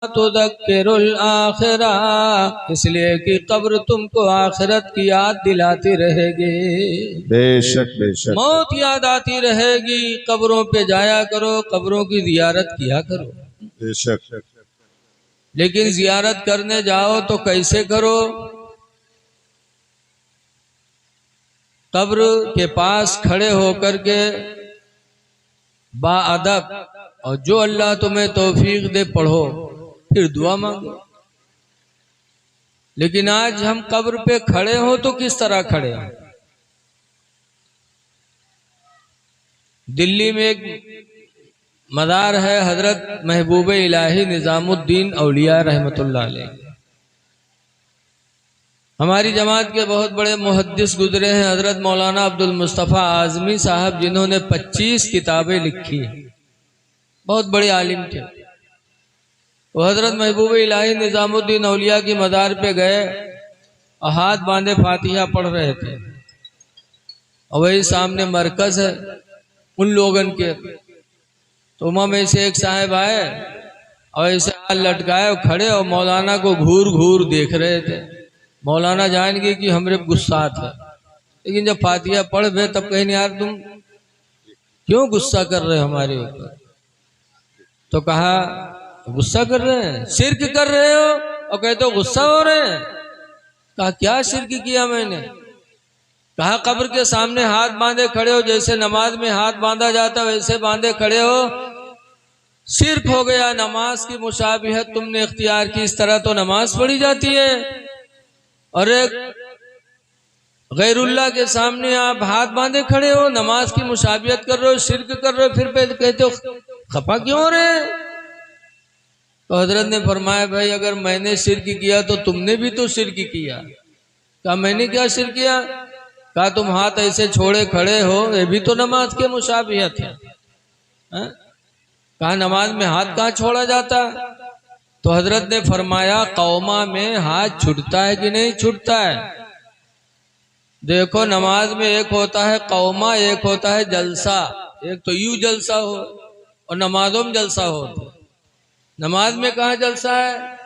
तुज़क्किरुल आखिरा, इसलिए कि कब्र तुमको आखिरत की याद दिलाती रहेगी। बेशक बेशक मौत याद आती रहेगी। कब्रों पे जाया करो, कब्रों की जियारत किया करो। बेशक। लेकिन जियारत करने जाओ तो कैसे करो? कब्र के पास खड़े होकर के बाअदब, और जो अल्लाह तुम्हें तौफीक दे पढ़ो, फिर दुआ मांगो। लेकिन आज हम कब्र पे खड़े हो तो किस तरह खड़े हो? दिल्ली में एक मज़ार है हजरत महबूब इलाही निजामुद्दीन औलिया रहमतुल्लाह अलैह। हमारी जमात के बहुत बड़े मुहद्दिस गुजरे हैं हजरत मौलाना अब्दुल मुस्तफ़ा आज़मी साहब, जिन्होंने 25 किताबें लिखी। बहुत बड़े आलिम थे वो। हजरत महबूब इलाही निजामुद्दीन औलिया की मज़ार पे गए और हाथ बांधे फातिहा पढ़ रहे थे, और वही सामने मरकज है उन लोगन के। तो उमा में से एक साहब आए और ऐसे हाथ लटकाए और खड़े और मौलाना को घूर घूर देख रहे थे। मौलाना जान गए कि हमरे गुस्सा था, लेकिन जब फातिहा पढ़ गए तब कहीं यार तुम क्यों गुस्सा कर रहे हो हमारे ऊपर? तो कहा गुस्सा कर रहे हैं, शिर्क कर रहे हो, और कहते हो गुस्सा हो रहे हैं। कहा क्या शिर्क किया मैंने? कहा कब्र के सामने हाथ बांधे खड़े हो, जैसे नमाज में हाथ बांधा जाता वैसे बांधे खड़े हो, शिर्क हो गया। नमाज की मुशाबिहत तुमने इख्तियार की, इस तरह तो नमाज पढ़ी जाती है। और एक गैरुल्लाह के सामने आप हाथ बांधे खड़े हो, नमाज की मुशाबिहत कर रहे हो, शिर्क कर रहे हो, फिर कहते हो खफा क्यों हो रहे? तो हजरत ने फरमाया भाई अगर मैंने शिर्क किया तो तुमने भी तो शिर्क किया। कहा मैंने क्या शिर्क किया? कहा तुम हाथ ऐसे छोड़े खड़े हो, ये भी तो नमाज के मुशाबिहत है। कहा नमाज में हाथ कहाँ छोड़ा जाता? तो हजरत ने फरमाया कौमा में हाथ छूटता है कि नहीं छूटता है? देखो नमाज में एक होता है कौमा, एक होता है जलसा। एक तो यूं जलसा हो और नमाजों में जलसा हो। नमाज में कहाँ जलसा है?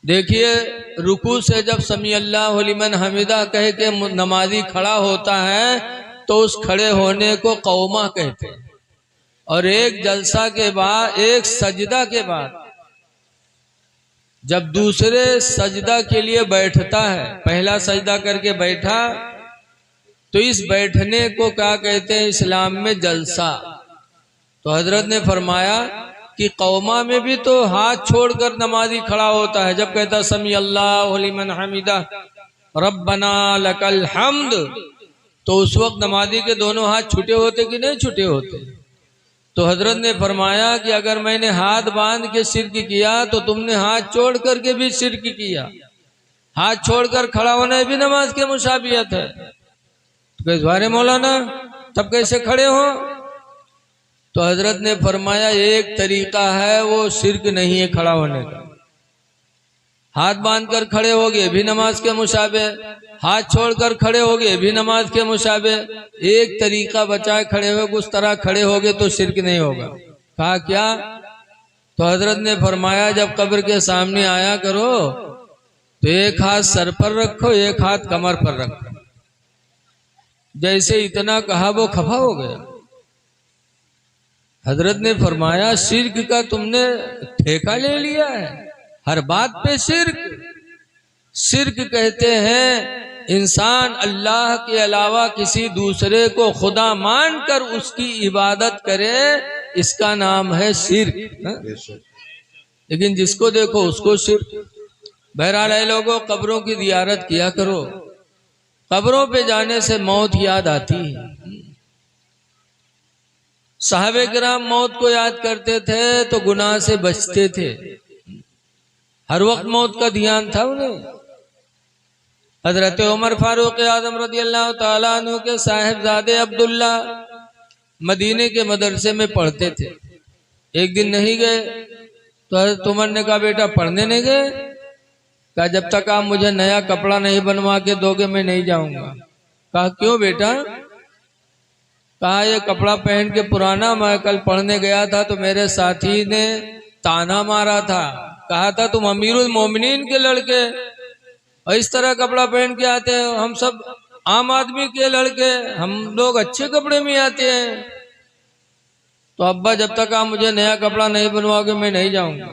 देखिए रुकू से जब समी अल्लाहु लिमन हमिदा कह के नमाजी खड़ा होता है तो उस खड़े होने को कौमा कहते हैं। और एक जलसा के बाद, एक सजदा के बाद जब दूसरे सजदा के लिए बैठता है, पहला सजदा करके बैठा, तो इस बैठने को क्या कहते हैं इस्लाम में? जलसा। तो हजरत ने फरमाया कि कौमा में भी तो हाथ छोड़कर नमाजी खड़ा होता है। जब कहता समी अल्लाहु लिमन हमिदा रब्बना लकल हम्द, तो उस वक्त नमाजी के दोनों हाथ छूटे होते कि नहीं छूटे होते? तो हजरत ने फरमाया कि अगर मैंने हाथ बांध के शिर्क किया तो तुमने हाथ छोड़ करके भी शिर्क किया। हाथ छोड़कर खड़ा होना भी नमाज के मुशाबियत है। तो कैसे वारे मौलाना तब कैसे खड़े हो? तो हजरत ने फरमाया एक तरीका है, वो शिर्क नहीं है खड़ा होने का। हाथ बांधकर खड़े होगे भी नमाज के मुशाबे, हाथ छोड़कर खड़े होगे भी नमाज के मुशाबे। एक तरीका बचाए खड़े हो, उस तरह खड़े होगे तो शिर्क नहीं होगा। कहा क्या? तो हजरत ने फरमाया जब कब्र के सामने आया करो तो एक हाथ सर पर रखो, एक हाथ कमर पर रखो। जैसे इतना कहा वो खफा हो गया। हजरत ने फरमाया शिर्क का तुमने ठेका ले लिया है, हर बात पे शिर्क। शिर्क कहते हैं इंसान अल्लाह के अलावा किसी दूसरे को खुदा मानकर उसकी इबादत करे, इसका नाम है शिर्क। लेकिन जिसको देखो उसको शिर्क। बहरहाल लोगों कब्रों की जियारत किया करो। कब्रों पे जाने से मौत याद आती है। साहबे किराम मौत को याद करते थे तो गुनाह से बचते थे। हर वक्त मौत का ध्यान था उन्हें। हजरत उमर फारूक आजम रज़ी अल्लाह तआला अन्हु के साहिबजादे अब्दुल्ला मदीने के मदरसे में पढ़ते थे। एक दिन नहीं गए तो हजरत उमर ने कहा बेटा पढ़ने नहीं गए? कहा जब तक आप मुझे नया कपड़ा नहीं बनवा के दोगे मैं नहीं जाऊंगा। कहा क्यों बेटा? कहा ये कपड़ा पहन के पुराना, मैं कल पढ़ने गया था तो मेरे साथी ने ताना मारा था, कहा था तुम अमीरुल मोमिनीन के लड़के और इस तरह कपड़ा पहन के आते हैं, हम सब आम आदमी के लड़के, हम लोग अच्छे कपड़े में आते हैं। तो अब्बा जब तक आप मुझे नया कपड़ा नहीं बनवाओगे मैं नहीं जाऊंगा।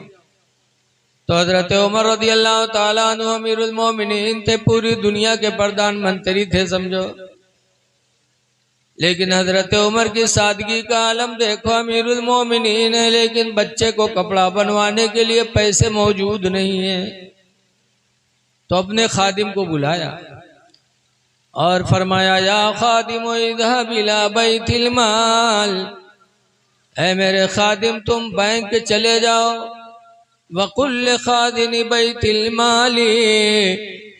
तो हजरत उमर रज़ी अल्लाह ताला अन्हु अमीरुल मोमिनीन थे, पूरी दुनिया के प्रधानमंत्री थे समझो, लेकिन हजरत उमर की सादगी का आलम देखो, अमीरुल मोमिनीन है लेकिन बच्चे को कपड़ा बनवाने के लिए पैसे मौजूद नहीं है। तो अपने खादिम को बुलाया और फरमाया या खादिम इज़हब इला बैतिल माल, ऐ मेरे खादिम तुम बैंक चले जाओ, वकुल खादिन बैतिल माली,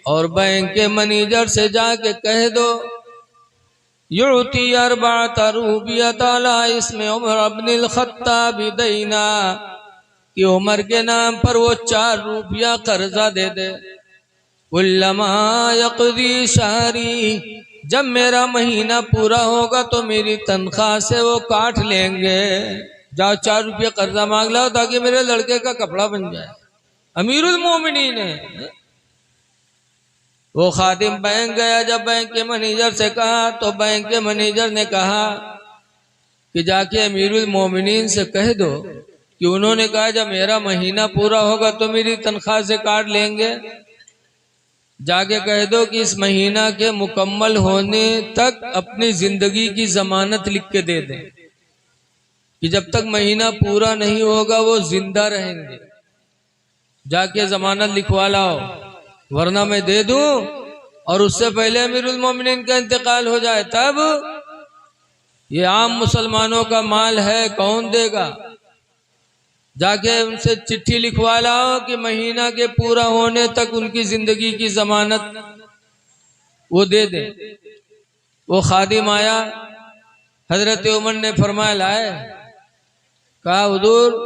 और बैंक के मैनेजर से जाके कह दो युती अरबात रूबियत अला इसमें उमर अब्निल खत्ताब दैना, कि उमर के नाम पर वो 4 रुपया कर्जा दे दे। उल्लमा यक़दी शहरी, जब मेरा महीना पूरा होगा तो मेरी तनख्वाह से वो काट लेंगे। जाओ 4 रुपया कर्जा मांग लाओ ताकि मेरे लड़के का कपड़ा बन जाए। अमीरुल मोमिनीन है। वो खादिम बैंक गया, जब बैंक के मैनेजर से कहा तो बैंक के मैनेजर ने कहा कि जाके अमीरुल मोमिनीन से कह दो कि उन्होंने कहा जब मेरा महीना पूरा होगा तो मेरी तनख्वाह से काट लेंगे। जाके कह दो कि इस महीना के मुकम्मल होने तक अपनी जिंदगी की जमानत लिख के दे दें, कि जब तक महीना पूरा नहीं होगा वो जिंदा रहेंगे। जाके जमानत लिखवा लाओ वरना मैं दे दूं और उससे पहले अमीरुल मोमिनीन का इंतकाल हो जाए, तब ये आम मुसलमानों का माल है, कौन देगा। जाके उनसे चिट्ठी लिखवा लाओ कि महीना के पूरा होने तक उनकी जिंदगी की जमानत वो दे दे। वो खादिम आया, हजरत उमर ने फरमाया लाए, कहा हुजूर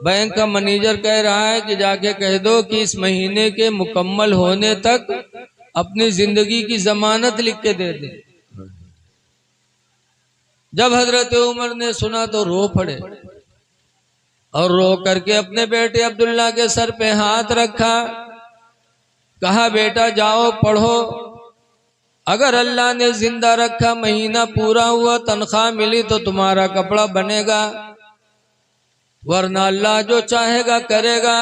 बैंक का मैनेजर कह रहा है कि जाके कह दो कि इस महीने के मुकम्मल होने तक अपनी जिंदगी की जमानत लिख के दे दे। जब हजरत उमर ने सुना तो रो पड़े और रो करके अपने बेटे अब्दुल्ला के सर पे हाथ रखा, कहा बेटा जाओ पढ़ो, अगर अल्लाह ने जिंदा रखा महीना पूरा हुआ तनख्वाह मिली तो तुम्हारा कपड़ा बनेगा, वरना अल्लाह जो चाहेगा करेगा।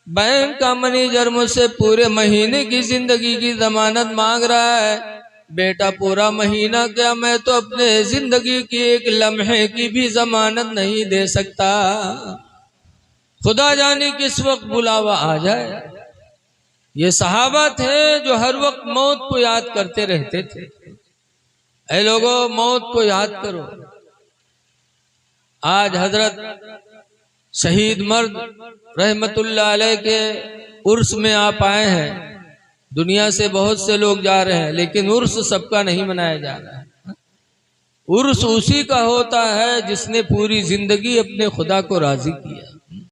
बैंक का मैनेजर मुझसे पूरे महीने की जिंदगी की जमानत मांग रहा है, बेटा पूरा महीना क्या मैं तो अपने जिंदगी की एक लम्हे की भी जमानत नहीं दे सकता, खुदा जाने किस वक्त बुलावा आ जाए। ये सहाबा थे जो हर वक्त मौत को याद करते रहते थे। ऐ लोगों मौत को याद करो। आज हजरत शहीद मर्द रहमतुल्लाह अलैह के उर्स में आप आए हैं, दुनिया से बहुत से लोग जा रहे हैं लेकिन उर्स सबका नहीं मनाया जा रहा है। उर्स उसी का होता है जिसने पूरी जिंदगी अपने खुदा को राजी किया।